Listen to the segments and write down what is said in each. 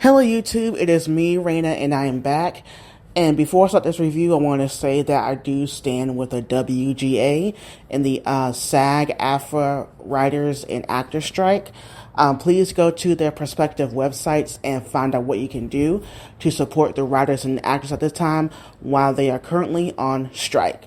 Hello YouTube, it is me, Raina, and I am back. And before I start this review, I want to say that I do stand with the WGA and the SAG-AFTRA writers and actors strike. Please go to their respective websites and find out what you can do to support the writers and actors at this time while they are currently on strike.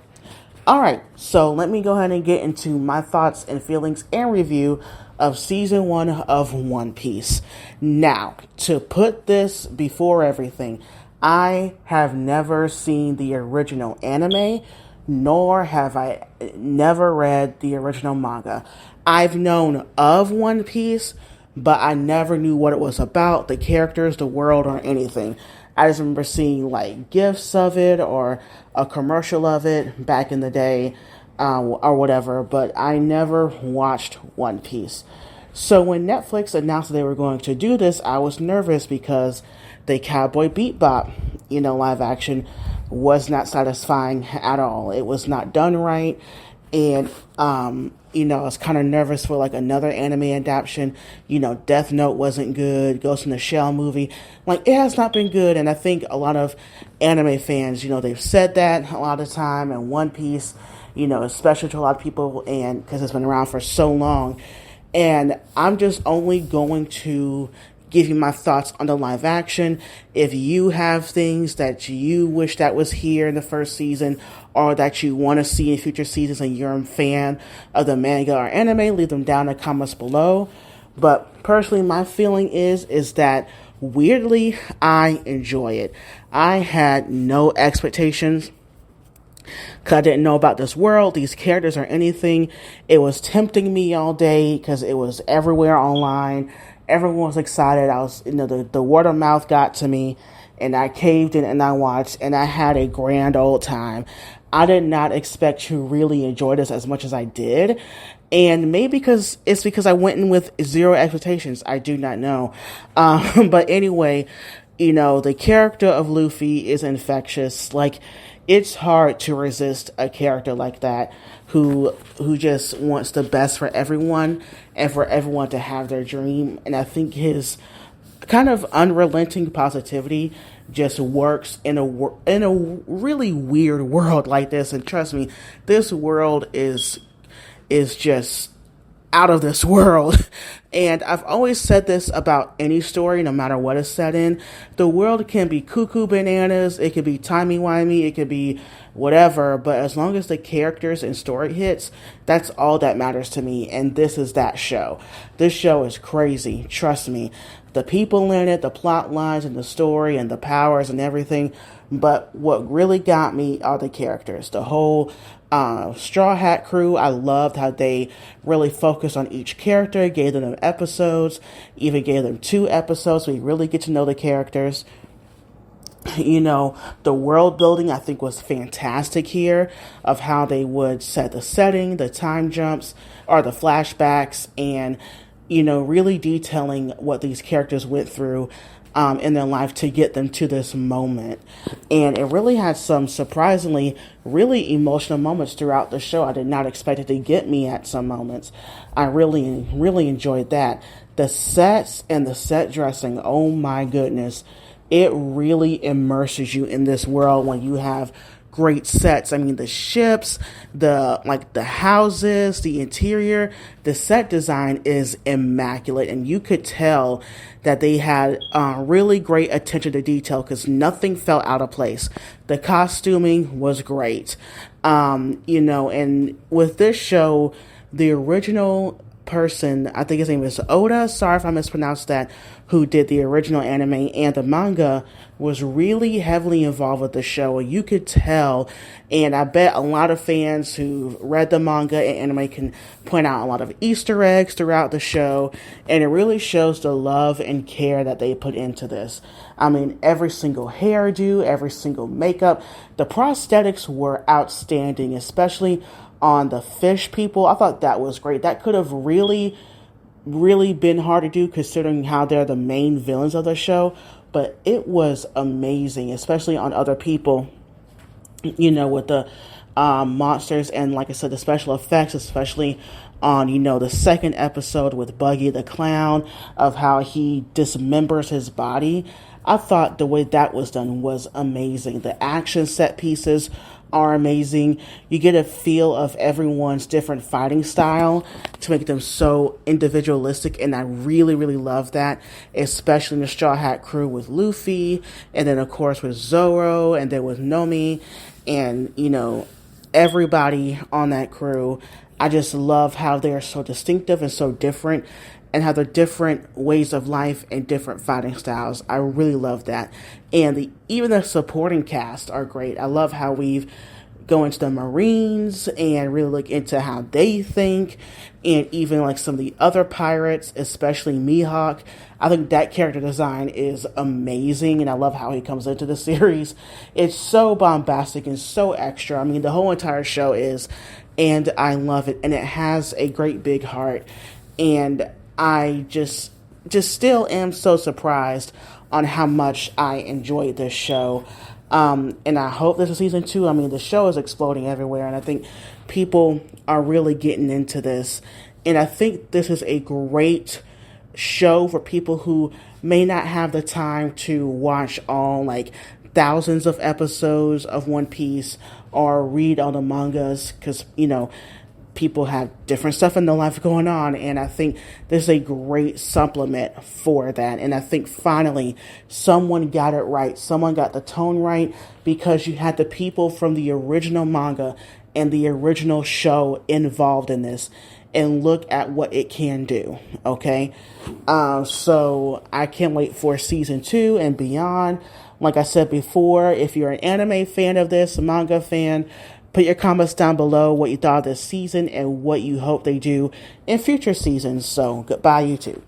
Alright, so let me go ahead and get into my thoughts and feelings and review of Season 1 of One Piece. Now, to put this before everything, I have never seen the original anime, nor have I never read the original manga. I've known of One Piece, but I never knew what it was about, the characters, the world, or anything. I just remember seeing like gifs of it or a commercial of it back in the day or whatever, but I never watched One Piece. So when Netflix announced that they were going to do this, I was nervous because the Cowboy Bebop, live action was not satisfying at all. It was not done right. And, I was kind of nervous for like another anime adaptation. Death Note wasn't good. Ghost in the Shell movie. Like, it has not been good. And I think a lot of anime fans, they've said that a lot of the time. And One Piece, especially to a lot of people, and because it's been around for so long. And I'm just only going to give you my thoughts on the live action. If you have things that you wish that was here in the first season or that you want to see in future seasons and you're a fan of the manga or anime, leave them down in the comments below. But personally, my feeling is that weirdly, I enjoy it. I had no expectations because I didn't know about this world, these characters, or anything. It was tempting me all day because it was everywhere online. Everyone was excited. I was, the word of mouth got to me, and I caved in and I watched, and I had a grand old time. I did not expect to really enjoy this as much as I did. And maybe because I went in with zero expectations. I do not know. But anyway, the character of Luffy is infectious. Like, it's hard to resist a character like that who just wants the best for everyone and for everyone to have their dream. And I think his kind of unrelenting positivity just works in a really weird world like this. And trust me, this world is just out of this world. And I've always said this about any story, no matter what it's set in. The world can be cuckoo bananas, it could be timey-wimey, it could be whatever, but as long as the characters and story hits, that's all that matters to me. And this is that show. This show is crazy, trust me. The people in it, the plot lines and the story and the powers and everything. But what really got me are the characters. The whole Straw Hat crew, I loved how they really focused on each character, gave them episodes, even gave them 2 episodes so you really get to know the characters. The world building I think was fantastic here of how they would set the setting, the time jumps, or the flashbacks, and really detailing what these characters went through in their life to get them to this moment. And it really had some surprisingly really emotional moments throughout the show. I did not expect it to get me at some moments. I really, really enjoyed that. The sets and the set dressing, oh my goodness. It really immerses you in this world when you have great sets. I mean, the ships, the houses, the interior, the set design is immaculate. And you could tell that they had really great attention to detail because nothing felt out of place. The costuming was great. And with this show, the original person, I think his name is Oda, sorry if I mispronounced that, who did the original anime and the manga, was really heavily involved with the show. You could tell, and I bet a lot of fans who read the manga and anime can point out a lot of Easter eggs throughout the show, and it really shows the love and care that they put into this. I mean, every single hairdo, every single makeup, the prosthetics were outstanding, especially on the fish people. I thought that was great. That could have really been hard to do considering how they're the main villains of the show, but it was amazing, especially on other people, with the monsters and, like I said, the special effects, especially on, the second episode with Buggy the Clown, of how he dismembers his body. I thought the way that was done was amazing. The action set pieces are amazing. You get a feel of everyone's different fighting style to make them so individualistic, and I really, really love that, especially in the Straw Hat crew with Luffy, and then of course with Zoro, and then with Nomi, and everybody on that crew. I just love how they're so distinctive and so different, and how they're different ways of life and different fighting styles. I really love that. And even the supporting cast are great. I love how we've go into the Marines and really look into how they think, and even like some of the other pirates, especially Mihawk. I think that character design is amazing, and I love how he comes into the series. It's so bombastic and so extra. I mean, the whole entire show is, and I love it, and it has a great big heart, and I just still am so surprised on how much I enjoyed this show. And I hope this is season 2. I mean, the show is exploding everywhere, and I think people are really getting into this. And I think this is a great show for people who may not have the time to watch all, like, thousands of episodes of One Piece or read all the mangas, because, people have different stuff in their life going on, and I think this is a great supplement for that. And I think finally someone got it right. Someone got the tone right, because you had the people from the original manga and the original show involved in this, and look at what it can do. Okay. So I can't wait for season 2 and beyond. Like I said before, if you're an anime fan of this, a manga fan, put your comments down below what you thought of this season and what you hope they do in future seasons. So, goodbye, YouTube.